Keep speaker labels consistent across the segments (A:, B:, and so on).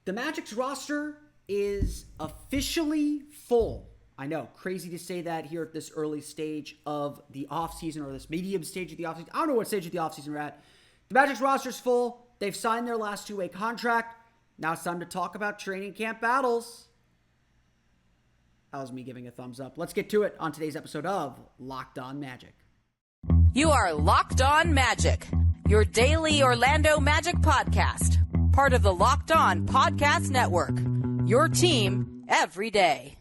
A: The Magic's roster is officially full. I know, crazy to say that here at this early stage of the offseason, or this medium stage of the offseason. I don't know what stage of the offseason we're at. The Magic's roster's full. They've signed their last two-way contract. Now it's time to talk about training camp battles. That was me giving a thumbs up. Let's get to it on today's episode of Locked On Magic.
B: You are Locked On Magic, your daily Orlando Magic podcast. Part of the Locked On Podcast Network, your team every day.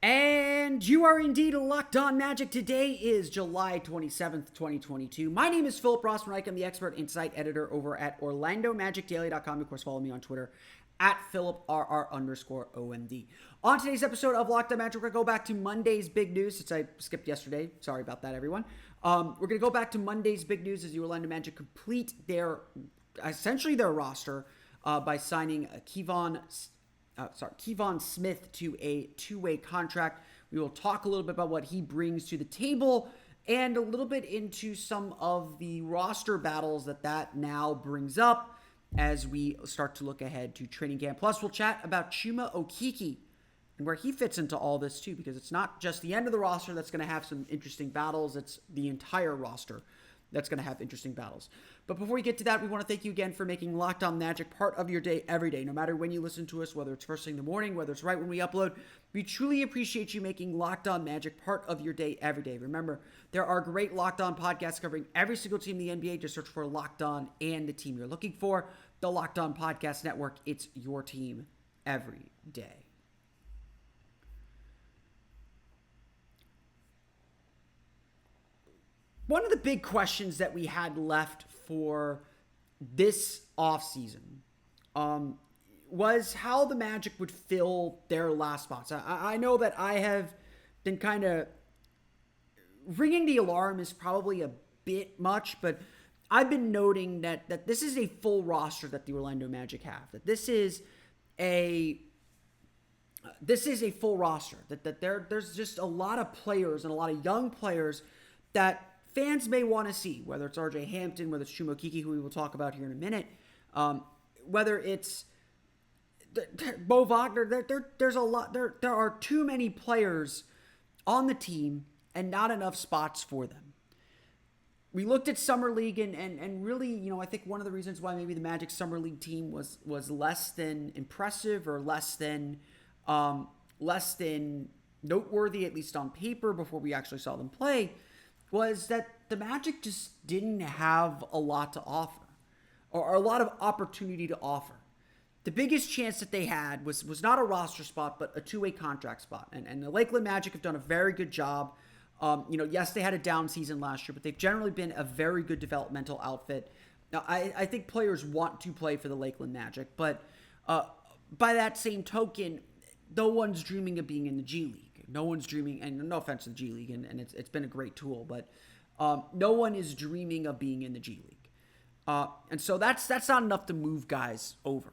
A: And you are indeed Locked On Magic. Today is July 27th, 2022. My name is Philip Rossman-Reich. I'm the expert insight editor over at OrlandoMagicDaily.com. Of course, follow me on Twitter at PhilipRR_OMD. On today's episode of Locked On Magic, we're going to go back to Monday's big news, since I skipped yesterday. Sorry about that, everyone. We're going to go back to Monday's big news as the Orlando Magic complete essentially their roster by signing Kevon Smith to a two-way contract. We will talk a little bit about what he brings to the table and a little bit into some of the roster battles that now brings up as we start to look ahead to training camp. Plus, we'll chat about Chuma Okeke and where he fits into all this too, because it's not just the end of the roster that's going to have some interesting battles. It's the entire roster that's going to have interesting battles. But before we get to that, we want to thank you again for making Locked On Magic part of your day every day, no matter when you listen to us, whether it's first thing in the morning, whether it's right when we upload. We truly appreciate you making Locked On Magic part of your day every day. Remember, there are great Locked On podcasts covering every single team in the NBA. Just search for Locked On and the team you're looking for. The Locked On Podcast Network, it's your team every day. One of the big questions that we had left for this offseason was how the Magic would fill their last spots. I know that I have been kind of ringing the alarm is probably a bit much, but I've been noting that this is a full roster that the Orlando Magic have. That this is a full roster. That there's just a lot of players and a lot of young players that fans may want to see, whether it's RJ Hampton, whether it's Chuma Okeke, who we will talk about here in a minute, whether it's Bo Wagner. There's a lot. There are too many players on the team and not enough spots for them. We looked at Summer League and really, I think one of the reasons why maybe the Magic Summer League team was less than impressive or less than noteworthy, at least on paper, before we actually saw them play, was that the Magic just didn't have a lot to offer or a lot of opportunity to offer. The biggest chance that they had was not a roster spot, but a two-way contract spot. And the Lakeland Magic have done a very good job. Yes, they had a down season last year, but they've generally been a very good developmental outfit. Now, I think players want to play for the Lakeland Magic, but by that same token, no one's dreaming of being in the G League. No one's dreaming, and no offense to the G League, and it's been a great tool, but no one is dreaming of being in the G League. And so that's not enough to move guys over.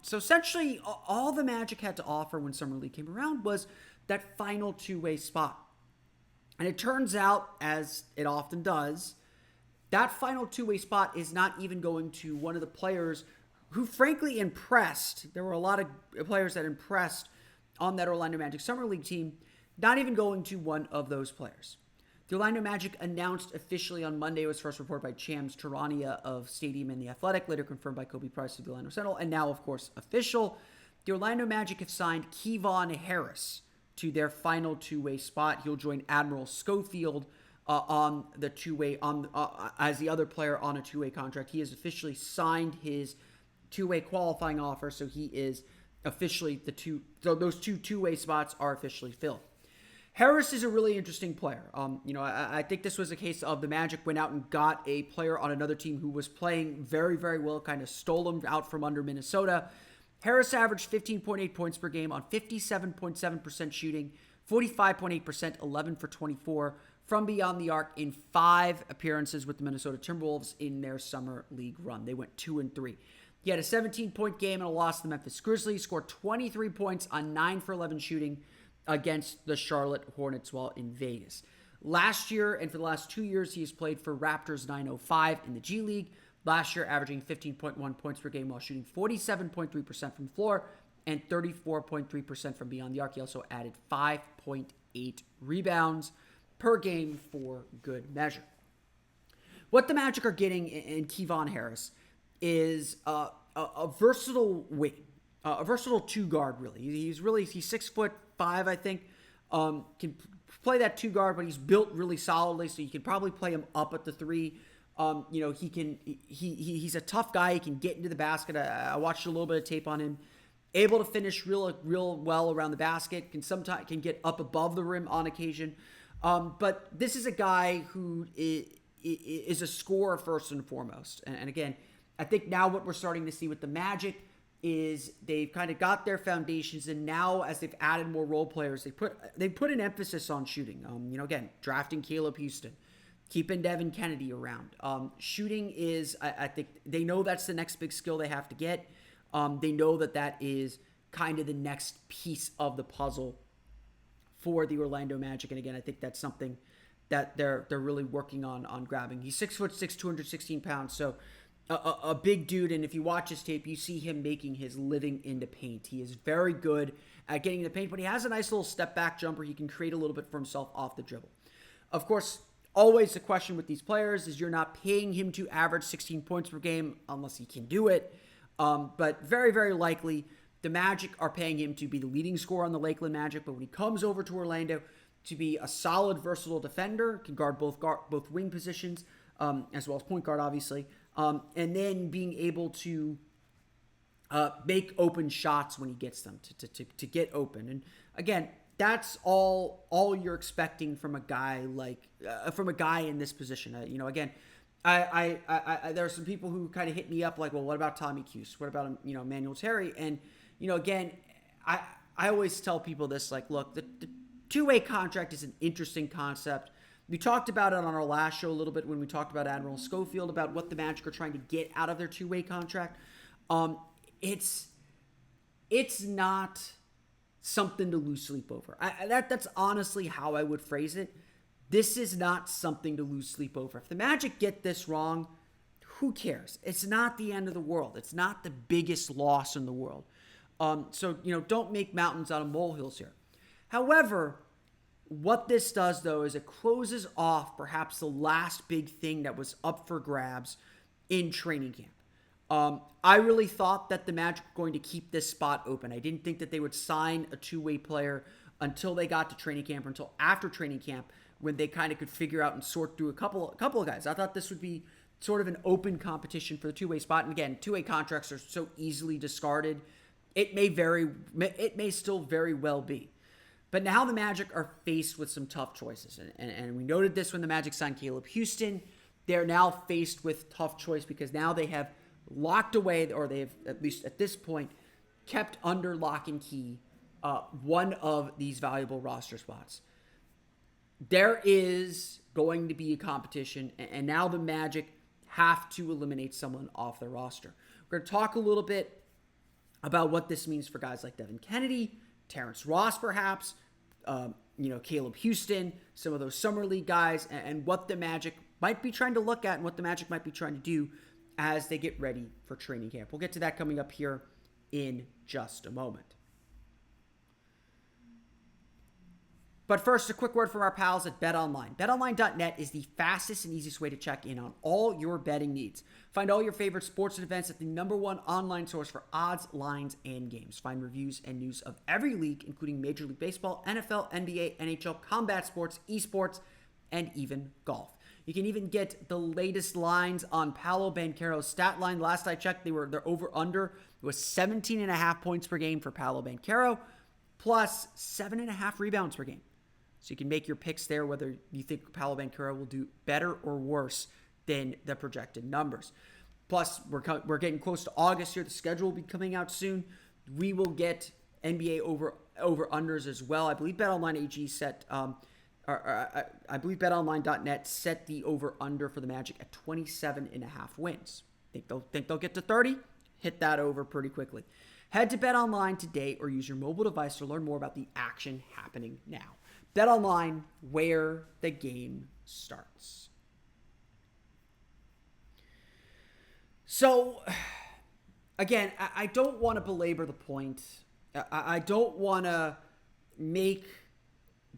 A: So essentially, all the Magic had to offer when Summer League came around was that final two-way spot. And it turns out, as it often does, that final two-way spot is not even going to one of the players who frankly impressed. There were a lot of players that impressed on that Orlando Magic Summer League team, not even going to one of those players. The Orlando Magic announced officially on Monday, it was first reported by Chams Charania of Stadium and The Athletic, later confirmed by Kobe Price of the Orlando Sentinel, and now, of course, official. The Orlando Magic have signed Kevon Harris to their final two-way spot. He'll join Admiral Schofield on the two-way, as the other player on a two-way contract. He has officially signed his two-way qualifying offer, so he is officially those two-way spots are officially filled. Harris is a really interesting player. I think this was a case of the Magic went out and got a player on another team who was playing very, very well, kind of stole him out from under Minnesota. Harris averaged 15.8 points per game on 57.7% shooting, 45.8%, 11 for 24 from beyond the arc in 5 appearances with the Minnesota Timberwolves in their summer league run. They went 2-3. He had a 17-point game in a loss to the Memphis Grizzlies, scored 23 points on 9 for 11 shooting against the Charlotte Hornets while in Vegas. Last year, and for the last 2 years, he has played for Raptors 905 in the G League. Last year, averaging 15.1 points per game while shooting 47.3% from the floor and 34.3% from beyond the arc. He also added 5.8 rebounds per game for good measure. What the Magic are getting in Kevon Harris is a versatile wing, a versatile two-guard, really. He's 6'5", I think. Can play that two-guard, but he's built really solidly, so you can probably play him up at the 3. He's a tough guy. He can get into the basket. I watched a little bit of tape on him. Able to finish real well around the basket. Can get up above the rim on occasion. But this is a guy who is a scorer first and foremost. And again, I think now what we're starting to see with the Magic is they've kind of got their foundations, and now as they've added more role players, they put an emphasis on shooting. Again, drafting Caleb Houston, keeping Devin Kennedy around. Shooting is, I think, they know that's the next big skill they have to get. They know that is kind of the next piece of the puzzle for the Orlando Magic, and again, I think that's something that they're really working on grabbing. He's 6'6", 216 pounds, so a big dude, and if you watch his tape, you see him making his living into paint. He is very good at getting into paint, but he has a nice little step-back jumper. He can create a little bit for himself off the dribble. Of course, always the question with these players is you're not paying him to average 16 points per game unless he can do it. But very, very likely, the Magic are paying him to be the leading scorer on the Lakeland Magic, but when he comes over to Orlando, to be a solid, versatile defender, can guard both wing positions, as well as point guard, obviously, and then being able to make open shots when he gets them, to get open. And again, that's all you're expecting from a guy in this position. Again, I there are some people who kind of hit me up like, well, what about Tommy Cuse? What about Emmanuel Terry? And again, I always tell people this, like, look, the two-way contract is an interesting concept. We talked about it on our last show a little bit when we talked about Admiral Schofield, about what the Magic are trying to get out of their two-way contract. It's not something to lose sleep over. That's honestly how I would phrase it. This is not something to lose sleep over. If the Magic get this wrong, who cares? It's not the end of the world. It's not the biggest loss in the world. So don't make mountains out of molehills here. However, what this does, though, is it closes off perhaps the last big thing that was up for grabs in training camp. I really thought that the Magic were going to keep this spot open. I didn't think that they would sign a two-way player until they got to training camp, or until after training camp, when they kind of could figure out and sort through a couple of guys. I thought this would be sort of an open competition for the two-way spot. And again, two-way contracts are so easily discarded. It may still very well be. But now the Magic are faced with some tough choices. And we noted this when the Magic signed Caleb Houston. They're now faced with tough choice because now they have locked away, or they have, at least at this point, kept under lock and key one of these valuable roster spots. There is going to be a competition, and now the Magic have to eliminate someone off their roster. We're going to talk a little bit about what this means for guys like Devin Kennedy, Terrence Ross perhaps, Caleb Houston, some of those Summer League guys, and what the Magic might be trying to look at and what the Magic might be trying to do as they get ready for training camp. We'll get to that coming up here in just a moment. But first, a quick word from our pals at BetOnline. BetOnline.net is the fastest and easiest way to check in on all your betting needs. Find all your favorite sports and events at the #1 online source for odds, lines, and games. Find reviews and news of every league, including Major League Baseball, NFL, NBA, NHL, combat sports, esports, and even golf. You can even get the latest lines on Paolo Banchero's stat line. Last I checked, their over-under was 17.5 points per game for Paolo Banchero, plus 7.5 rebounds per game. So you can make your picks there, whether you think Paolo Banchero will do better or worse than the projected numbers. Plus, we're getting close to August here. The schedule will be coming out soon. We will get NBA over-unders as well. I believe BetOnline AG set, I believe BetOnline.net set the over-under for the Magic at 27.5 wins. Think they'll get to 30? hit that over pretty quickly. Head to BetOnline today or use your mobile device to learn more about the action happening now. BetOnline, where the game starts. So, again, I don't want to belabor the point. I don't want to make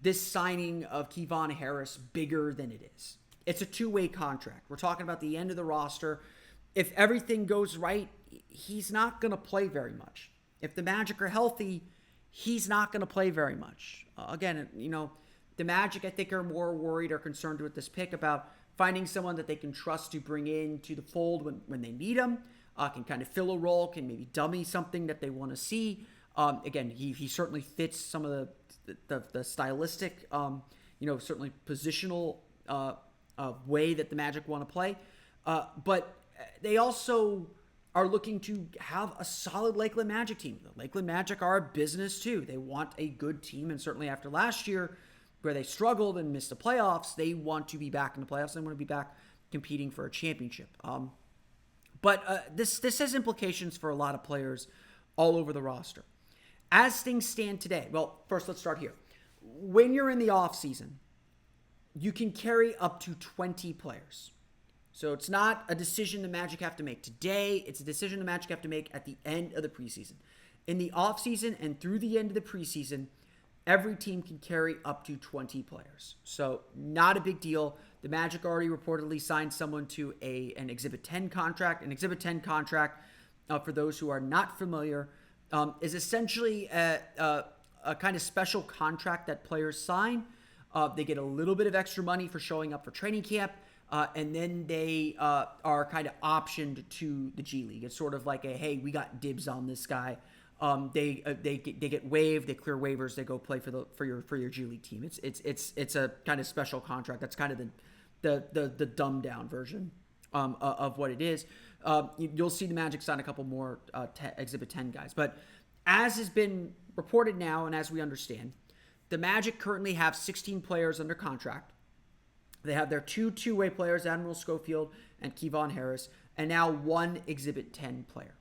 A: this signing of Kevon Harris bigger than it is. It's a two-way contract. We're talking about the end of the roster. If everything goes right, he's not going to play very much. If the Magic are healthy, he's not going to play very much. Again, the Magic, I think, are more worried or concerned with this pick about finding someone that they can trust to bring into the fold when they need him, can kind of fill a role, can maybe dummy something that they want to see. Again, he certainly fits some of the stylistic, certainly positional way that the Magic want to play. But they also are looking to have a solid Lakeland Magic team. The Lakeland Magic are a business too. They want a good team, and certainly after last year where they struggled and missed the playoffs, they want to be back in the playoffs. They want to be back competing for a championship. But this has implications for a lot of players all over the roster. As things stand today, well, first let's start here. When you're in the offseason, you can carry up to 20 players. So it's not a decision the Magic have to make today. It's a decision the Magic have to make at the end of the preseason. In the offseason and through the end of the preseason, every team can carry up to 20 players. So not a big deal. The Magic already reportedly signed someone to an Exhibit 10 contract. An Exhibit 10 contract, for those who are not familiar, is essentially a kind of special contract that players sign. They get a little bit of extra money for showing up for training camp, and then they are kind of optioned to the G League. It's sort of like hey, we got dibs on this guy. They get waived, they clear waivers, they go play for your G League team. It's a kind of special contract. That's kind of the dumbed down version of what it is. You'll see the Magic sign a couple more Exhibit 10 guys. But as has been reported now, and as we understand, the Magic currently have 16 players under contract. They have their two-way players, Admiral Schofield and Kevon Harris, and now one Exhibit 10 player.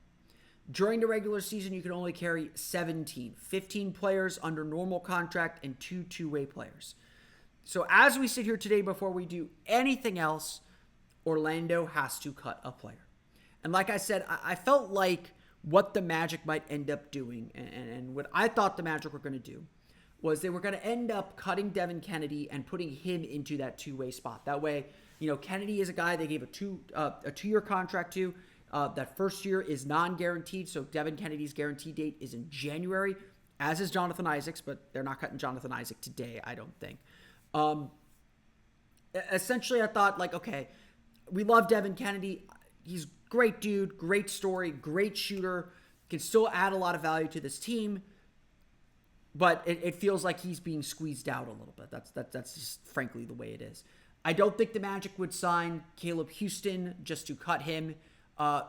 A: During the regular season, you can only carry 17, 15 players under normal contract and two-way players. So as we sit here today, before we do anything else, Orlando has to cut a player. And like I said, I felt like what the Magic might end up doing, and what I thought the Magic were going to do, was they were going to end up cutting Devin Kennedy and putting him into that two-way spot. That way, Kennedy is a guy they gave a two-year contract to. That first year is non-guaranteed, so Devin Kennedy's guaranteed date is in January, as is Jonathan Isaac's, but they're not cutting Jonathan Isaac today, I don't think. Essentially, I thought, okay, we love Devin Kennedy. He's a great dude, great story, great shooter, can still add a lot of value to this team, but it feels like he's being squeezed out a little bit. That's just frankly the way it is. I don't think the Magic would sign Caleb Houston just to cut him.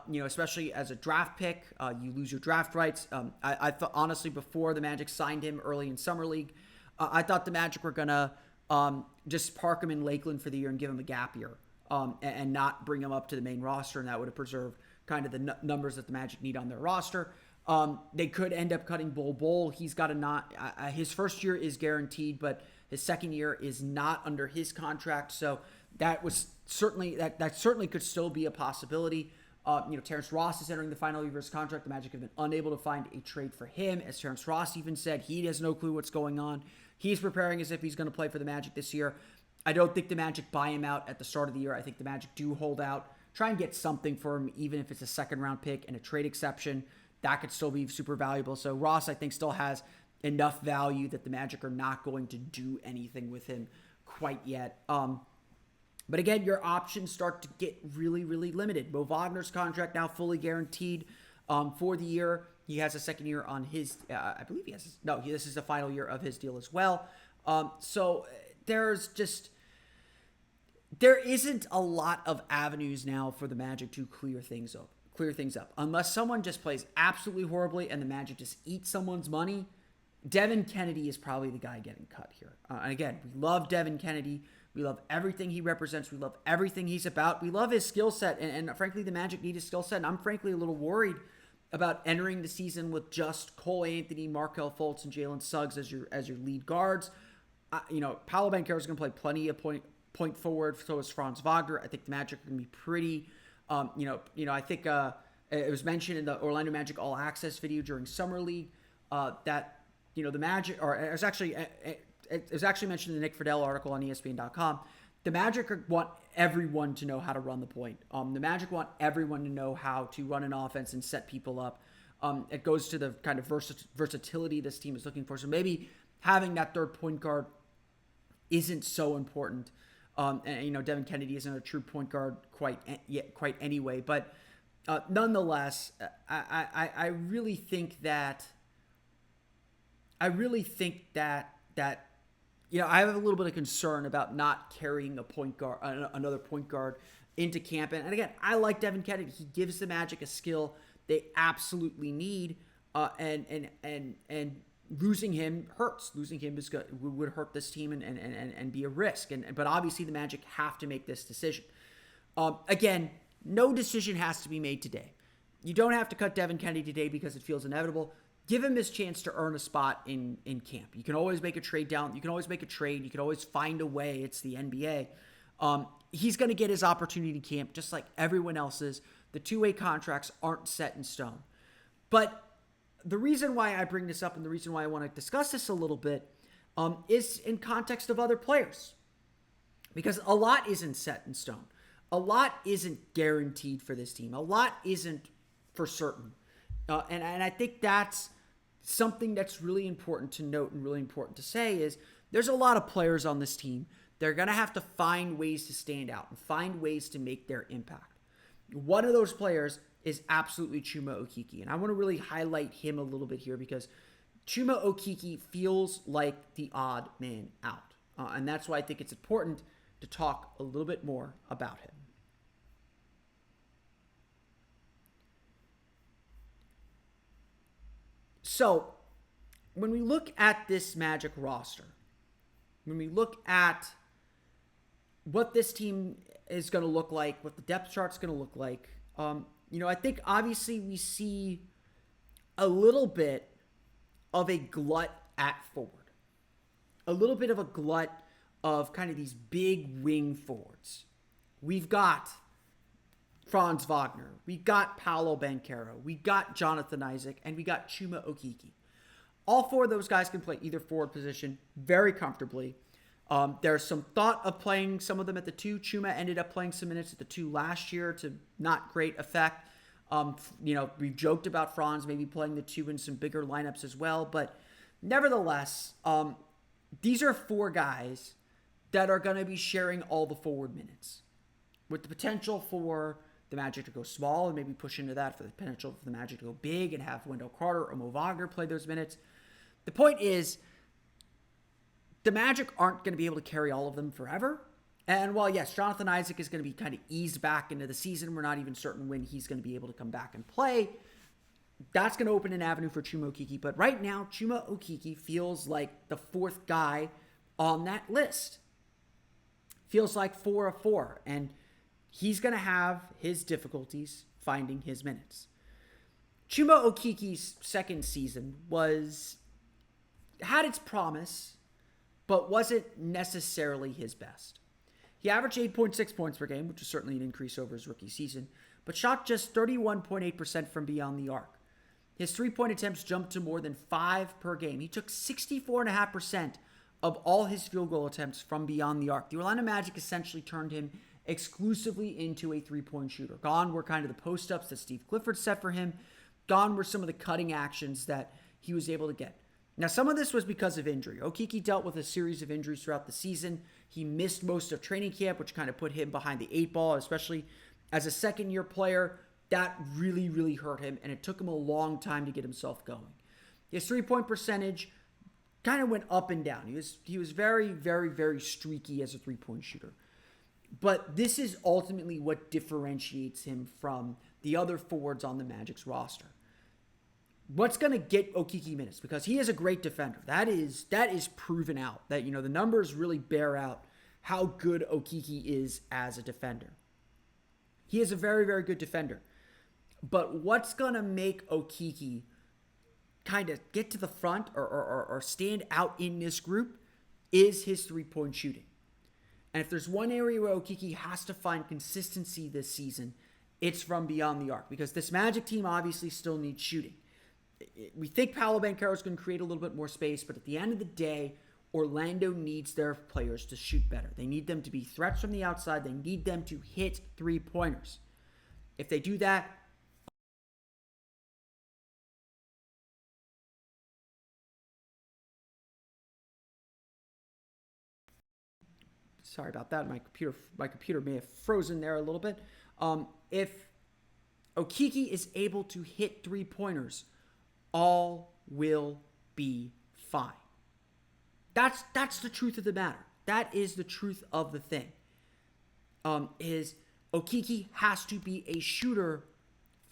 A: Especially as a draft pick, you lose your draft rights. I thought, honestly, before the Magic signed him early in Summer League, I thought the Magic were going to just park him in Lakeland for the year and give him a gap year and not bring him up to the main roster, and that would have preserved kind of the numbers that the Magic need on their roster. They could end up cutting Bol. He's got his first year is guaranteed, but his second year is not under his contract, so that was certainly that certainly could still be a possibility. Terrence Ross is entering the final year of his contract. The Magic have been unable to find a trade for him. As Terrence Ross even said, he has no clue what's going on. He's preparing as if he's going to play for the Magic this year. I don't think the Magic buy him out at the start of the year. I think the Magic do hold out, try and get something for him, even if it's a second-round pick and a trade exception. That could still be super valuable. So Ross, I think, still has enough value that the Magic are not going to do anything with him quite yet. But again, your options start to get really, really limited. Mo Wagner's contract now fully guaranteed for the year. He has a second year on his, I believe he has, this is the final year of his deal as well. So there isn't a lot of avenues now for the Magic to clear things up. Unless someone just plays absolutely horribly and the Magic just eats someone's money, Devin Kennedy is probably the guy getting cut here. And again, we love Devin Kennedy. We love everything he represents. We love everything he's about. We love his skill set. And frankly, the Magic need his skill set. And I'm frankly a little worried about entering the season with just Cole Anthony, Markelle Fultz, and Jalen Suggs as your lead guards. Paolo Banchero is going to play plenty of point forward. So is Franz Wagner. I think the Magic are going to be pretty. I think it was mentioned in the Orlando Magic All Access video during Summer League that the Magic, or it was actually mentioned in the Nick Friedel article on ESPN.com. The Magic want everyone to know how to run the point. The Magic want everyone to know how to run an offense and set people up. It goes to the kind of versatility this team is looking for. So maybe having that third point guard isn't so important. Devin Kennedy isn't a true point guard quite anyway. But nonetheless, I really think that I have a little bit of concern about not carrying another point guard into camp. And again, I like Devin Kennedy. He gives the Magic a skill they absolutely need. And losing him hurts. Losing him would hurt this team and be a risk. But obviously the Magic have to make this decision. Again, no decision has to be made today. You don't have to cut Devin Kennedy today because it feels inevitable. Give him his chance to earn a spot in camp. You can always make a trade down. You can always make a trade. You can always find a way. It's the NBA. He's going to get his opportunity in camp just like everyone else's. The two-way contracts aren't set in stone. But the reason why I bring this up and the reason why I want to discuss this a little bit is in context of other players. Because a lot isn't set in stone. A lot isn't guaranteed for this team. A lot isn't for certain. And I think that's something that's really important to note and really important to say is there's a lot of players on this team. They're going to have to find ways to stand out and find ways to make their impact. One of those players is absolutely Chuma Okeke. And I want to really highlight him a little bit here because Chuma Okeke feels like the odd man out. And that's why I think it's important to talk a little bit more about him. So, when we look at this Magic roster, when we look at what this team is going to look like, what the depth chart's going to look like, I think obviously we see a little bit of a glut at forward. A little bit of a glut of kind of these big wing forwards. We've got Franz Wagner, we got Paolo Banchero, we got Jonathan Isaac, and we got Chuma Okeke. All four of those guys can play either forward position very comfortably. There's some thought of playing some of them at the two. Chuma ended up playing some minutes at the two last year to not great effect. We've joked about Franz maybe playing the two in some bigger lineups as well. But nevertheless, these are four guys that are going to be sharing all the forward minutes with the potential for the Magic to go small and maybe push into that for the potential for the Magic to go big and have Wendell Carter or Mo Wagner play those minutes. The point is, the Magic aren't going to be able to carry all of them forever. And while, yes, Jonathan Isaac is going to be kind of eased back into the season, we're not even certain when he's going to be able to come back and play. That's going to open an avenue for Chuma Okeke. But right now, Chuma Okeke feels like the fourth guy on that list. Feels like 4 of 4. And he's going to have his difficulties finding his minutes. Chuma Okeke's second season had its promise, but wasn't necessarily his best. He averaged 8.6 points per game, which is certainly an increase over his rookie season, but shot just 31.8% from beyond the arc. His three-point attempts jumped to more than 5 per game. He took 64.5% of all his field goal attempts from beyond the arc. The Orlando Magic essentially turned him exclusively into a three-point shooter. Gone were kind of the post-ups that Steve Clifford set for him. Gone were some of the cutting actions that he was able to get. Now, some of this was because of injury. Okeke dealt with a series of injuries throughout the season. He missed most of training camp, which kind of put him behind the 8 ball, especially as a second-year player. That really, really hurt him, and it took him a long time to get himself going. His three-point percentage kind of went up and down. He was very, very, very streaky as a three-point shooter. But this is ultimately what differentiates him from the other forwards on the Magic's roster. What's going to get Okeke minutes? Because he is a great defender. That is proven out. That, the numbers really bear out how good Okeke is as a defender. He is a very, very good defender. But what's going to make Okeke kind of get to the front or stand out in this group is his three-point shooting. And if there's one area where Okeke has to find consistency this season, it's from beyond the arc. Because this Magic team obviously still needs shooting. We think Paolo Banchero is going to create a little bit more space, but at the end of the day, Orlando needs their players to shoot better. They need them to be threats from the outside. They need them to hit three-pointers. If they do that, sorry about that. My computer may have frozen there a little bit. If Okeke is able to hit three-pointers, all will be fine. That's the truth of the matter. That is the truth of the thing. Is Okeke has to be a shooter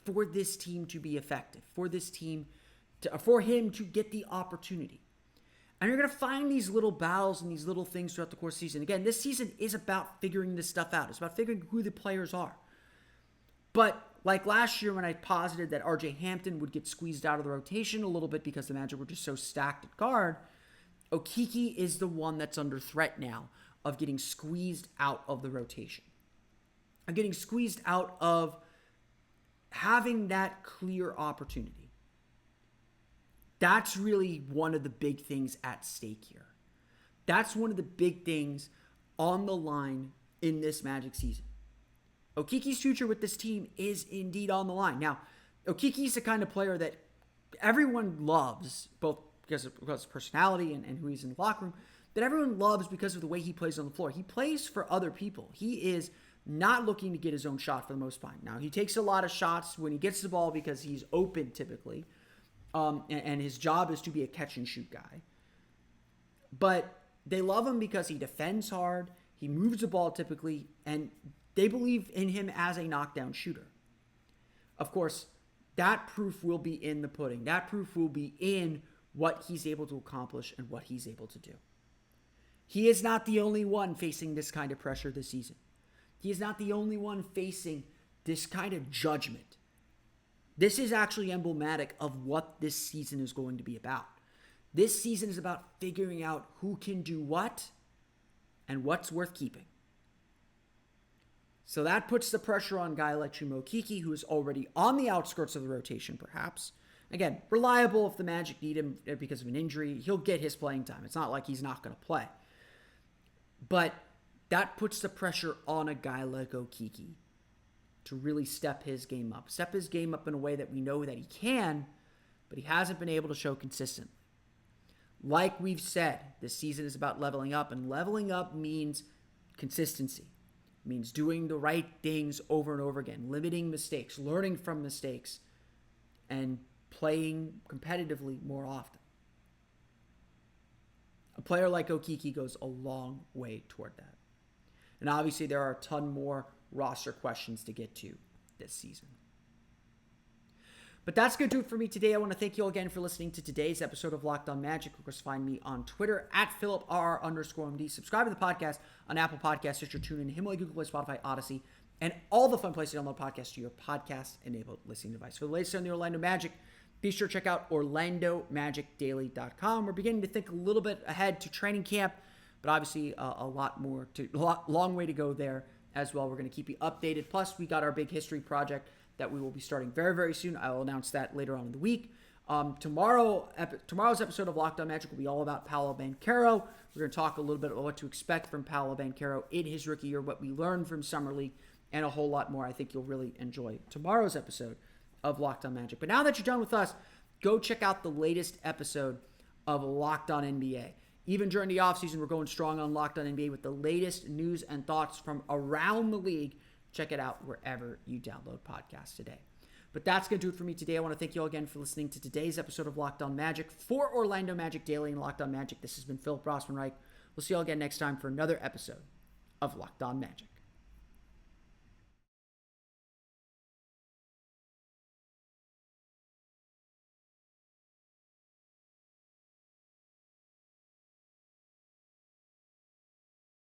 A: for this team to be effective, for him to get the opportunity. And you're going to find these little battles and these little things throughout the course of the season. Again, this season is about figuring this stuff out. It's about figuring who the players are. But like last year when I posited that RJ Hampton would get squeezed out of the rotation a little bit because the Magic were just so stacked at guard, Okeke is the one that's under threat now of getting squeezed out of the rotation. Of getting squeezed out of having that clear opportunity. That's really one of the big things at stake here. That's one of the big things on the line in this Magic season. Okeke's future with this team is indeed on the line. Now, Okeke's the kind of player that everyone loves, both because of his personality and who he's in the locker room, that everyone loves because of the way he plays on the floor. He plays for other people. He is not looking to get his own shot for the most part. Now, he takes a lot of shots when he gets the ball because he's open typically. And his job is to be a catch-and-shoot guy. But they love him because he defends hard, he moves the ball typically, and they believe in him as a knockdown shooter. Of course, that proof will be in the pudding. That proof will be in what he's able to accomplish and what he's able to do. He is not the only one facing this kind of pressure this season. He is not the only one facing this kind of judgment. This is actually emblematic of what this season is going to be about. This season is about figuring out who can do what and what's worth keeping. So that puts the pressure on a guy like Chuma Okeke, who is already on the outskirts of the rotation, perhaps. Again, reliable if the Magic need him because of an injury. He'll get his playing time. It's not like he's not going to play. But that puts the pressure on a guy like Okeke to really step his game up. Step his game up in a way that we know that he can, but he hasn't been able to show consistently. Like we've said, this season is about leveling up, and leveling up means consistency. It means doing the right things over and over again, limiting mistakes, learning from mistakes, and playing competitively more often. A player like Okeke goes a long way toward that. And obviously there are a ton more roster questions to get to this season. But that's going to do it for me today. I want to thank you all again for listening to today's episode of Locked On Magic. Of course, find me on Twitter at @PhilipRR_MD. Subscribe to the podcast on Apple Podcasts, Stitcher, TuneIn, Himalaya, Google Play, Spotify, Odyssey, and all the fun places to download podcasts to your podcast-enabled listening device. For the latest on the Orlando Magic, be sure to check out OrlandoMagicDaily.com. We're beginning to think a little bit ahead to training camp, but obviously a long way to go there as well. We're going to keep you updated. Plus, we got our big history project that we will be starting very, very soon. I will announce that later on in the week. Tomorrow's episode of Locked On Magic will be all about Paolo Banchero. We're going to talk a little bit about what to expect from Paolo Banchero in his rookie year, what we learned from Summer League, and a whole lot more. I think you'll really enjoy tomorrow's episode of Locked On Magic. But now that you're done with us, go check out the latest episode of Locked On NBA. Even during the offseason, we're going strong on Locked On NBA with the latest news and thoughts from around the league. Check it out wherever you download podcasts today. But that's going to do it for me today. I want to thank you all again for listening to today's episode of Locked On Magic. For Orlando Magic Daily and Locked On Magic, this has been Philip Rossman-Reich. We'll see you all again next time for another episode of Locked On Magic.